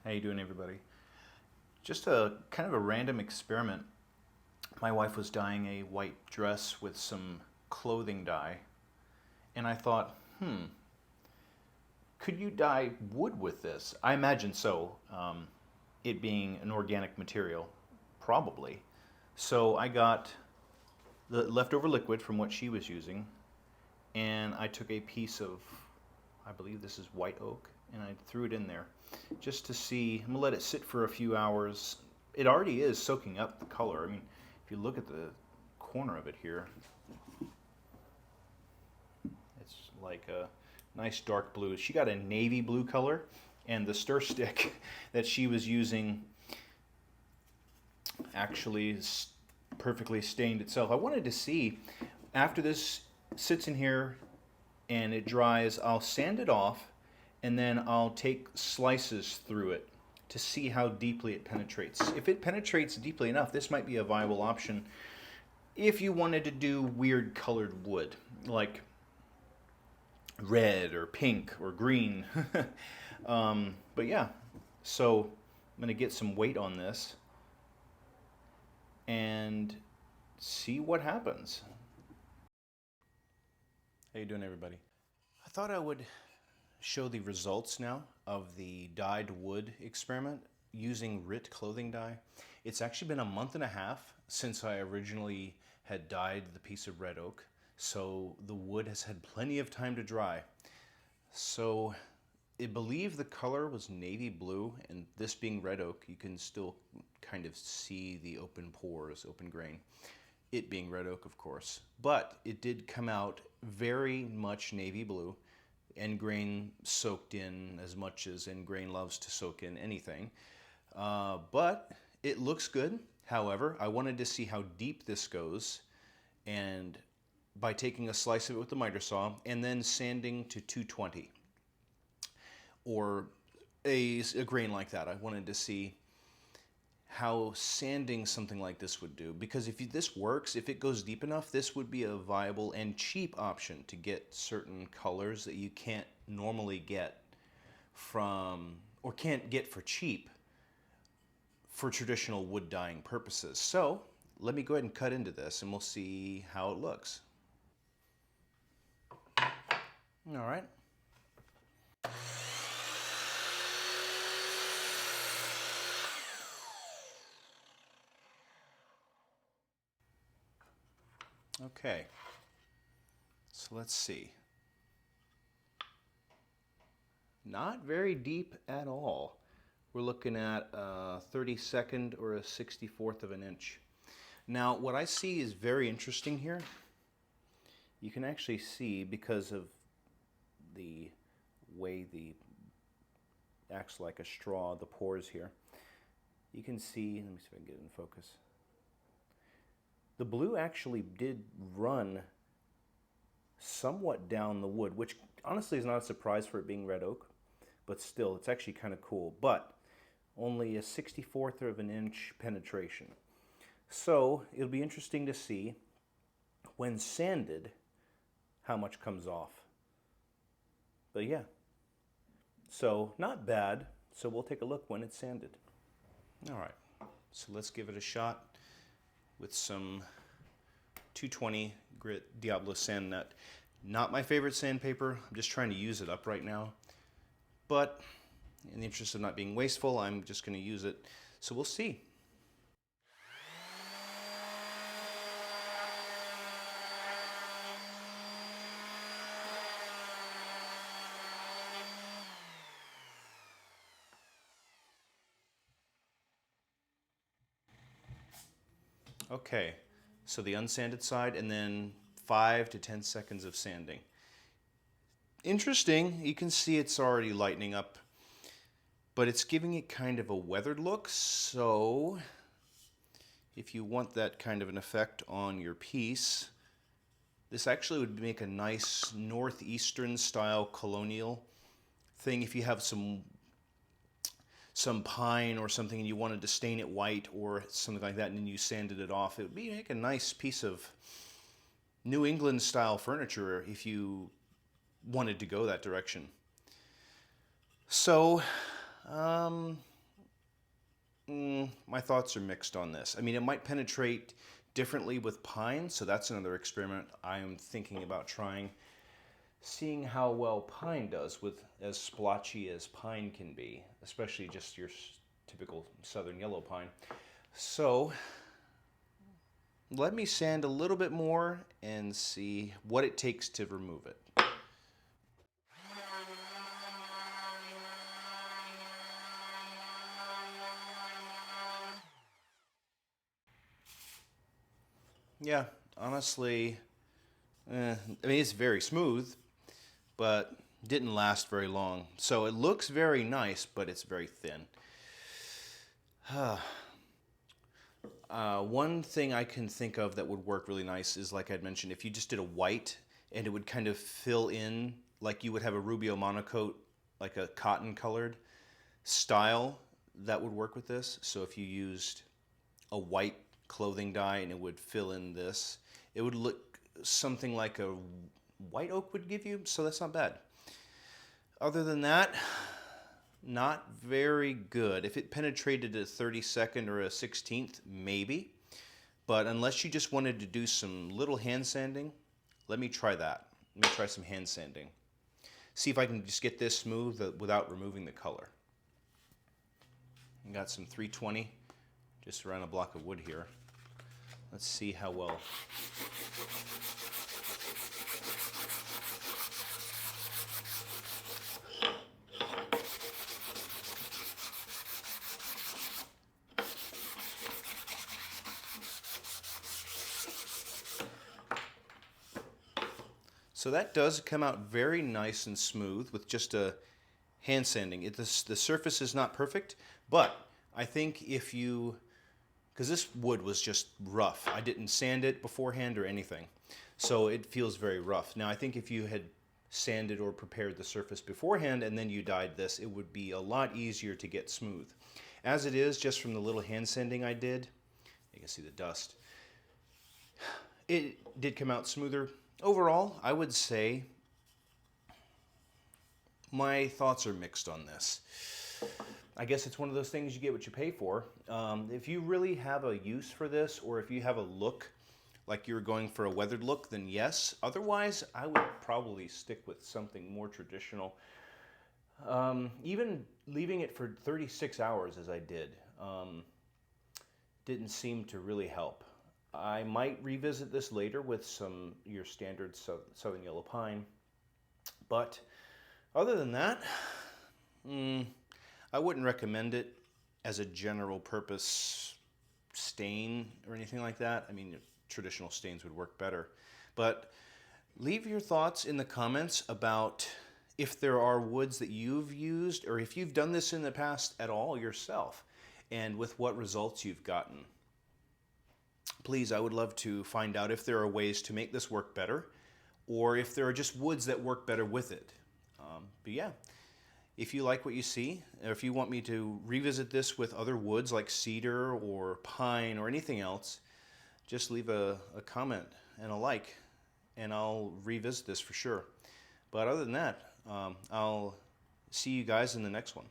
How you doing, everybody? Just a kind of a random experiment. My wife was dyeing a white dress with some clothing dye, and I thought, could you dye wood with this? I imagine so, it being an organic material, probably. So I got the leftover liquid from what she was using, and I took a piece of, I believe this is white oak, and I threw it in there just to see. I'm gonna let it sit for a few hours. It already is soaking up the color. I mean, if you look at the corner of it here, it's like a nice dark blue. She got a navy blue color, and the stir stick that she was using actually perfectly stained itself. I wanted to see, after this sits in here and it dries, I'll sand it off and then I'll take slices through it to see how deeply it penetrates. If it penetrates deeply enough, this might be a viable option if you wanted to do weird colored wood, like red or pink or green. But yeah, so I'm going to get some weight on this and see what happens. How you doing, everybody? I thought I would show the results now of the dyed wood experiment using RIT clothing dye. It's actually been a month and a half since I originally had dyed the piece of red oak, so the wood has had plenty of time to dry. So I believe the color was navy blue, and this being red oak, you can still kind of see the open pores, open grain. It being red oak, of course, but it did come out very much navy blue. End grain soaked in as much as end grain loves to soak in anything. But it looks good. However, I wanted to see how deep this goes, and by taking a slice of it with the miter saw and then sanding to 220 or a grain like that, I wanted to see how sanding something like this would do, because if this works, if it goes deep enough, this would be a viable and cheap option to get certain colors that you can't normally get from, or can't get for cheap for traditional wood dyeing purposes. So let me go ahead and cut into this and we'll see how it looks. All right. Okay, so let's see. Not very deep at all. We're looking at a 32nd or a 64th of an inch. Now, what I see is very interesting here. You can actually see, because of the way the acts like a straw, the pores here. You can see, let me see if I can get it in focus. The blue actually did run somewhat down the wood, which honestly is not a surprise for it being red oak, but still, it's actually kind of cool. But only a 64th of an inch penetration. So it'll be interesting to see when sanded how much comes off. But yeah, so not bad. So we'll take a look when it's sanded. All right, so let's give it a shot with some 220 grit Diablo sand nut. Not my favorite sandpaper. I'm just trying to use it up right now. But in the interest of not being wasteful, I'm just going to use it. So we'll see. Okay, so the unsanded side, and then 5 to 10 seconds of sanding. Interesting, you can see it's already lightening up, but it's giving it kind of a weathered look. So if you want that kind of an effect on your piece, this actually would make a nice northeastern style colonial thing. If you have some pine or something and you wanted to stain it white or something like that, and then you sanded it off, it would be like a nice piece of New England style furniture if you wanted to go that direction. So My thoughts are mixed on this. I mean, it might penetrate differently with pine, so that's another experiment I am thinking about trying, seeing how well pine does with as splotchy as pine can be, especially just your typical southern yellow pine. So let me sand a little bit more and see what it takes to remove it. Yeah, honestly, I mean, it's very smooth, but didn't last very long. So it looks very nice, but it's very thin. One thing I can think of that would work really nice is, like I'd mentioned, if you just did a white and it would kind of fill in like you would have a Rubio monocoat, like a cotton colored style, that would work with this. So if you used a white clothing dye and it would fill in this, it would look something like a white oak would give you, so that's not bad. Other than that, not very good. If it penetrated a 32nd or a 16th, maybe. But unless you just wanted to do some little hand sanding, let me try that. Let me try some hand sanding. See if I can just get this smooth without removing the color. I got some 320 just around a block of wood here. Let's see how well. So that does come out very nice and smooth with just a hand sanding. The surface is not perfect, but I think if you, because this wood was just rough. I didn't sand it beforehand or anything, so it feels very rough. Now I think if you had sanded or prepared the surface beforehand and then you dyed this, it would be a lot easier to get smooth. As it is, just from the little hand sanding I did, you can see the dust, it did come out smoother. Overall, I would say my thoughts are mixed on this. I guess it's one of those things you get what you pay for. If you really have a use for this, or if you have a look like you're going for a weathered look, then yes. Otherwise, I would probably stick with something more traditional. Even leaving it for 36 hours as I did didn't seem to really help. I might revisit this later with your standard southern yellow pine, but other than that, I wouldn't recommend it as a general purpose stain or anything like that. I mean, traditional stains would work better. But leave your thoughts in the comments about if there are woods that you've used, or if you've done this in the past at all yourself, and with what results you've gotten. Please, I would love to find out if there are ways to make this work better, or if there are just woods that work better with it. But yeah, if you like what you see, or if you want me to revisit this with other woods like cedar or pine or anything else, just leave a comment and a like, and I'll revisit this for sure. But other than that, I'll see you guys in the next one.